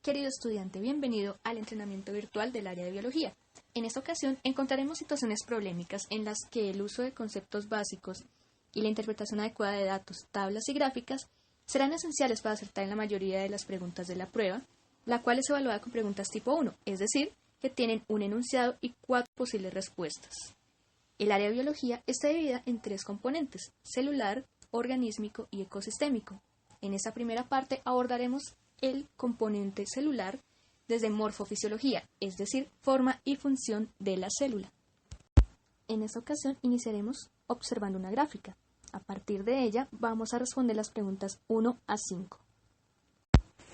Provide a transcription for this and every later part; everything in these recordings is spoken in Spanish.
Querido estudiante, bienvenido al entrenamiento virtual del área de biología. En esta ocasión encontraremos situaciones problemáticas en las que el uso de conceptos básicos y la interpretación adecuada de datos, tablas y gráficas serán esenciales para acertar en la mayoría de las preguntas de la prueba, la cual es evaluada con preguntas tipo 1, es decir, que tienen un enunciado y 4 posibles respuestas. El área de biología está dividida en 3 componentes: celular, organísmico y ecosistémico. En esta primera parte abordaremos el componente celular desde morfofisiología, es decir, forma y función de la célula. En esta ocasión iniciaremos observando una gráfica. A partir de ella vamos a responder las preguntas 1 a 5.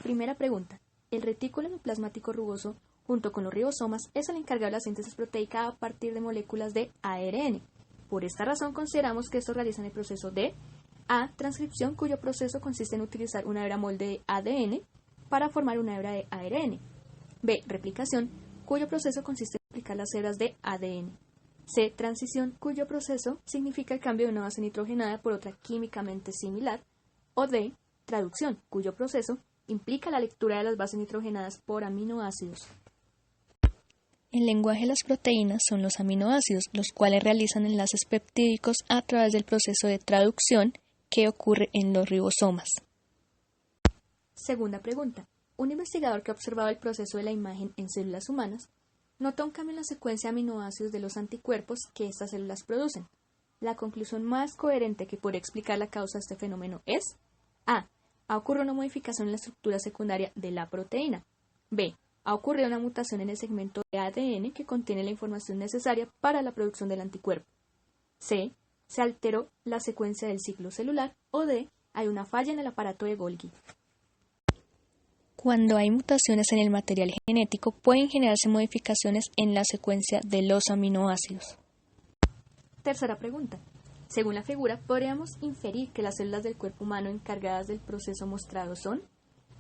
Primera pregunta. El retículo endoplasmático rugoso junto con los ribosomas es el encargado de la síntesis proteica a partir de moléculas de ARN. Por esta razón consideramos que estos realizan el proceso de A. Transcripción, cuyo proceso consiste en utilizar una hebra molde de ADN para formar una hebra de ARN. B. Replicación, cuyo proceso consiste en replicar las hebras de ADN. C. Transición, cuyo proceso significa el cambio de una base nitrogenada por otra químicamente similar. O D. Traducción, cuyo proceso implica la lectura de las bases nitrogenadas por aminoácidos. El lenguaje de las proteínas son los aminoácidos, los cuales realizan enlaces peptídicos a través del proceso de traducción que ocurre en los ribosomas. Segunda pregunta. Un investigador que ha observado el proceso de la imagen en células humanas nota un cambio en la secuencia de aminoácidos de los anticuerpos que estas células producen. La conclusión más coherente que puede explicar la causa de este fenómeno es A. Ha ocurrido una modificación en la estructura secundaria de la proteína. B. Ha ocurrido una mutación en el segmento de ADN que contiene la información necesaria para la producción del anticuerpo. C. Se alteró la secuencia del ciclo celular. O D. Hay una falla en el aparato de Golgi. Cuando hay mutaciones en el material genético, pueden generarse modificaciones en la secuencia de los aminoácidos. Tercera pregunta. Según la figura, podríamos inferir que las células del cuerpo humano encargadas del proceso mostrado son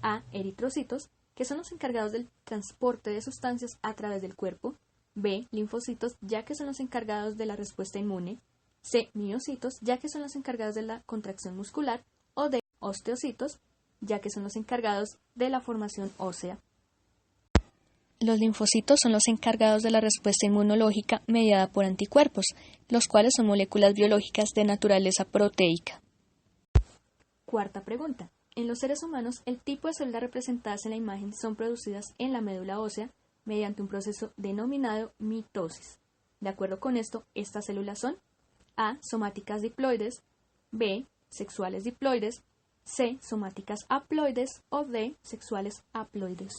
A. Eritrocitos, que son los encargados del transporte de sustancias a través del cuerpo. B. Linfocitos, ya que son los encargados de la respuesta inmune. C. Miocitos, ya que son los encargados de la contracción muscular. O D. Osteocitos, ya que son los encargados de la formación ósea. Los linfocitos son los encargados de la respuesta inmunológica mediada por anticuerpos, los cuales son moléculas biológicas de naturaleza proteica. Cuarta pregunta. En los seres humanos, el tipo de células representadas en la imagen son producidas en la médula ósea mediante un proceso denominado mitosis. De acuerdo con esto, estas células son A. Somáticas diploides, B. Sexuales diploides, C. Somáticas haploides o D. Sexuales haploides.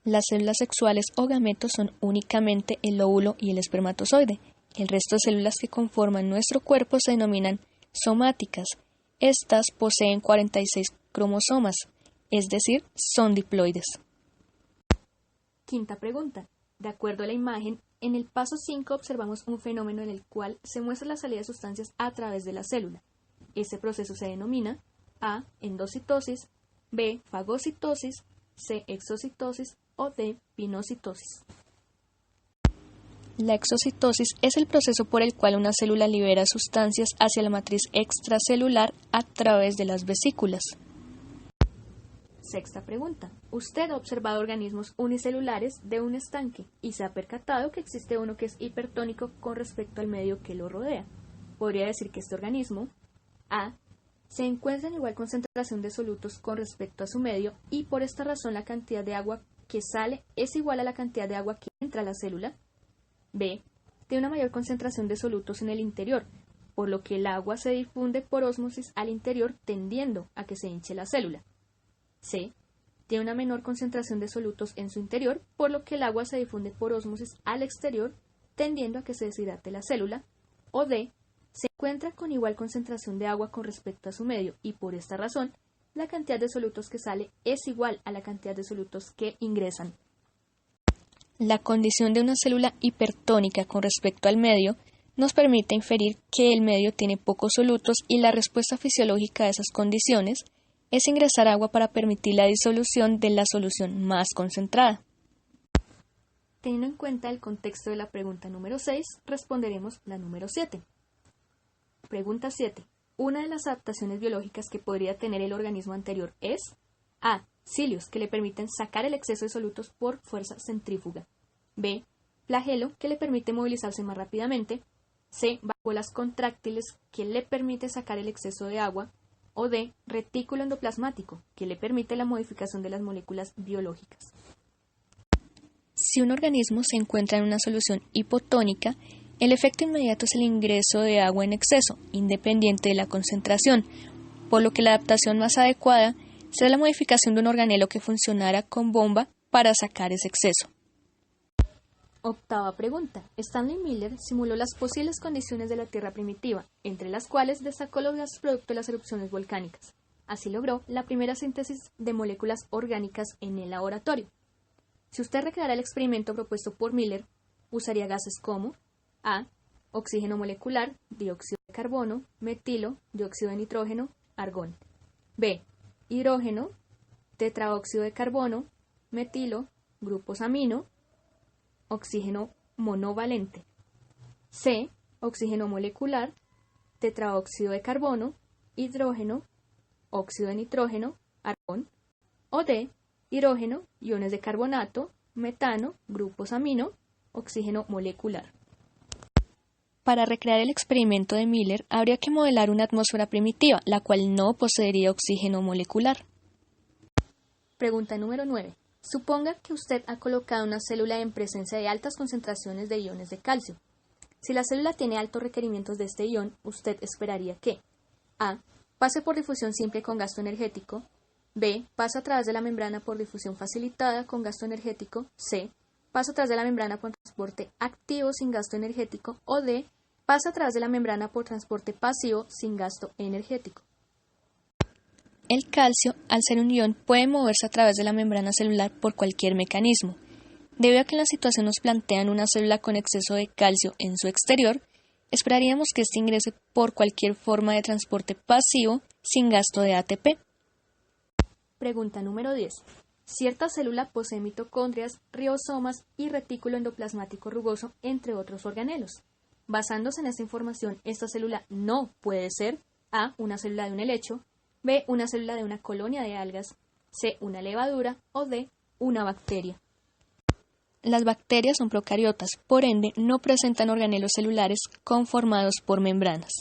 Las células sexuales o gametos son únicamente el óvulo y el espermatozoide. El resto de células que conforman nuestro cuerpo se denominan somáticas. Estas poseen 46 cromosomas, es decir, son diploides. Quinta pregunta. De acuerdo a la imagen, en el paso 5 observamos un fenómeno en el cual se muestra la salida de sustancias a través de la célula. Este proceso se denomina A. Endocitosis, B. Fagocitosis, C. Exocitosis o D. Pinocitosis. La exocitosis es el proceso por el cual una célula libera sustancias hacia la matriz extracelular a través de las vesículas. Sexta pregunta. Usted ha observado organismos unicelulares de un estanque y se ha percatado que existe uno que es hipertónico con respecto al medio que lo rodea. Podría decir que este organismo A. Se encuentra en igual concentración de solutos con respecto a su medio y por esta razón la cantidad de agua que sale es igual a la cantidad de agua que entra a la célula. B. Tiene una mayor concentración de solutos en el interior, por lo que el agua se difunde por ósmosis al interior tendiendo a que se hinche la célula. C. Tiene una menor concentración de solutos en su interior, por lo que el agua se difunde por ósmosis al exterior tendiendo a que se deshidrate la célula. O D. Se encuentra con igual concentración de agua con respecto a su medio y por esta razón la cantidad de solutos que sale es igual a la cantidad de solutos que ingresan. La condición de una célula hipertónica con respecto al medio nos permite inferir que el medio tiene pocos solutos y la respuesta fisiológica a esas condiciones es ingresar agua para permitir la disolución de la solución más concentrada. Teniendo en cuenta el contexto de la pregunta número 6, responderemos la número 7. Pregunta 7. Una de las adaptaciones biológicas que podría tener el organismo anterior es A. cilios, que le permiten sacar el exceso de solutos por fuerza centrífuga. B. Flagelo, que le permite movilizarse más rápidamente. C. Vacuolas contráctiles, que le permite sacar el exceso de agua. O D. Retículo endoplasmático, que le permite la modificación de las moléculas biológicas. Si un organismo se encuentra en una solución hipotónica, el efecto inmediato es el ingreso de agua en exceso, independiente de la concentración, por lo que la adaptación más adecuada será la modificación de un organelo que funcionara con bomba para sacar ese exceso. Octava pregunta. Stanley Miller simuló las posibles condiciones de la Tierra primitiva, entre las cuales destacó los gases producto de las erupciones volcánicas. Así logró la primera síntesis de moléculas orgánicas en el laboratorio. Si usted recreara el experimento propuesto por Miller, usaría gases como A. Oxígeno molecular, dióxido de carbono, metilo, dióxido de nitrógeno, argón. B. Hidrógeno, tetraóxido de carbono, metilo, grupos amino, oxígeno monovalente. C. Oxígeno molecular, tetraóxido de carbono, hidrógeno, óxido de nitrógeno, argón. O D. Hidrógeno, iones de carbonato, metano, grupos amino, oxígeno molecular. Para recrear el experimento de Miller, habría que modelar una atmósfera primitiva, la cual no poseería oxígeno molecular. Pregunta número 9. Suponga que usted ha colocado una célula en presencia de altas concentraciones de iones de calcio. Si la célula tiene altos requerimientos de este ion, usted esperaría que A. Pase por difusión simple con gasto energético. B. Pase a través de la membrana por difusión facilitada con gasto energético. C. Pase a través de la membrana por transporte activo sin gasto energético. O D. Pase a través de la membrana por transporte pasivo sin gasto energético. El calcio, al ser un ion, puede moverse a través de la membrana celular por cualquier mecanismo. Debido a que en la situación nos plantean una célula con exceso de calcio en su exterior, esperaríamos que éste ingrese por cualquier forma de transporte pasivo sin gasto de ATP. Pregunta número 10. Cierta célula posee mitocondrias, ribosomas y retículo endoplasmático rugoso, entre otros organelos. Basándose en esta información, esta célula no puede ser A. Una célula de un helecho, B. Una célula de una colonia de algas, C. Una levadura o D. Una bacteria. Las bacterias son procariotas, por ende no presentan organelos celulares conformados por membranas.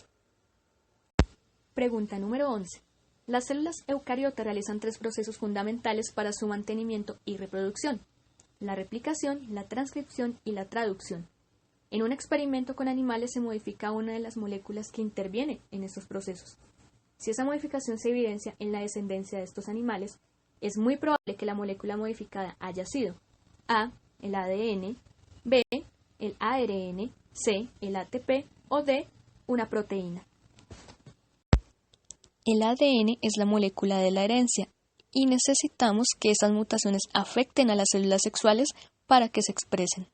Pregunta número 11. Las células eucariotas realizan 3 procesos fundamentales para su mantenimiento y reproducción: la replicación, la transcripción y la traducción. En un experimento con animales se modifica una de las moléculas que interviene en estos procesos. Si esa modificación se evidencia en la descendencia de estos animales, es muy probable que la molécula modificada haya sido A. El ADN, B. El ARN, C. El ATP o D. Una proteína. El ADN es la molécula de la herencia y necesitamos que estas mutaciones afecten a las células sexuales para que se expresen.